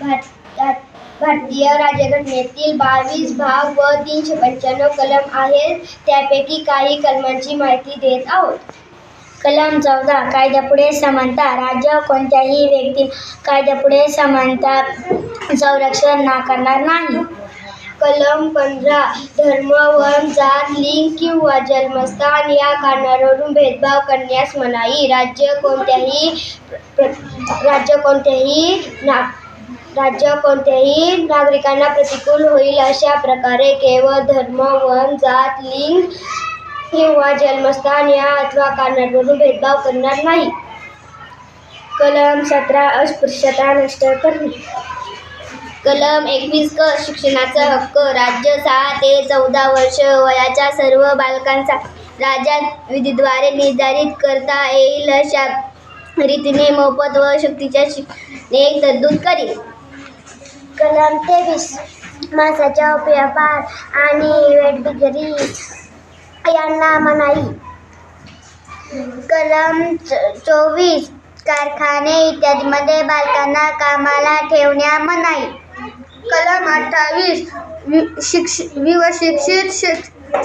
भारतीय राज्यघटनेतील 22 भाग व 395 कलम आहेत. त्यापैकी काही कलमांची माहिती देत आहोत. कलम 14 कायद्यापुढे समानता. राज्य कोणत्याही व्यक्तीला कायद्यापुढे समानता संरक्षण नाकारणार नाही. कलम 15 धर्म, वंश, जात, लिंग किंवा जन्मस्थान या कारणावरून भेदभाव करण्यास मनाई. राज्य कोणत्याही नागरिकांना प्रतिकूल होईल अशा प्रकारे केवळ धर्म, वंश, जात, लिंग किंवा जन्मस्थान या अथवा कारणावरून भेदभाव करणार नाही. कलम 17 अस्पृश्यता नष्ट करणे. कलम 21 क शिक्षणाचा हक्क. राज्य 6 ते 14 वर्ष वयाच्या सर्व बालकांचा राज्यविधीद्वारे निर्धारित करता येईल अशा रीतीने मोफत व सक्तीच्या शिक्षणाची तरतूद करील. कलम 23 मांसाचा व्यापार आणि वेठबिगारी यांना मनाई. कलम 24 कारखाने इत्यादीमध्ये बालकांना कामाला ठेवण्या मनाई. कलम 28 विशिष्ट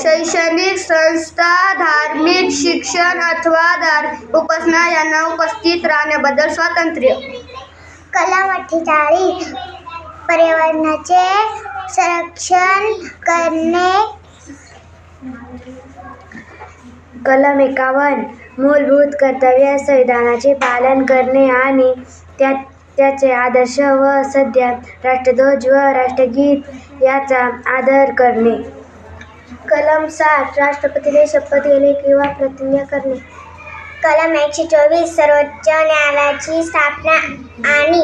शैक्षणिक संस्था धार्मिक शिक्षण अथवा धार्मिक उपासना यांना उपस्थित राहण्याबद्दल स्वातंत्र्य. कलम 48 पर्यावरणाचे संरक्षण करणे. कलम 51 मूलभूत कर्तव्य संविधानाचे पालन करणे आणि त्याचे आदर्श व सध्या राष्ट्रध्वज व राष्ट्रगीत याचा आदर करणे. कलम 60 राष्ट्रपतीने शपथ घेणे किंवा प्रतिज्ञा करणे. कलम 124 सर्वोच्च न्यायालयाची स्थापना आणि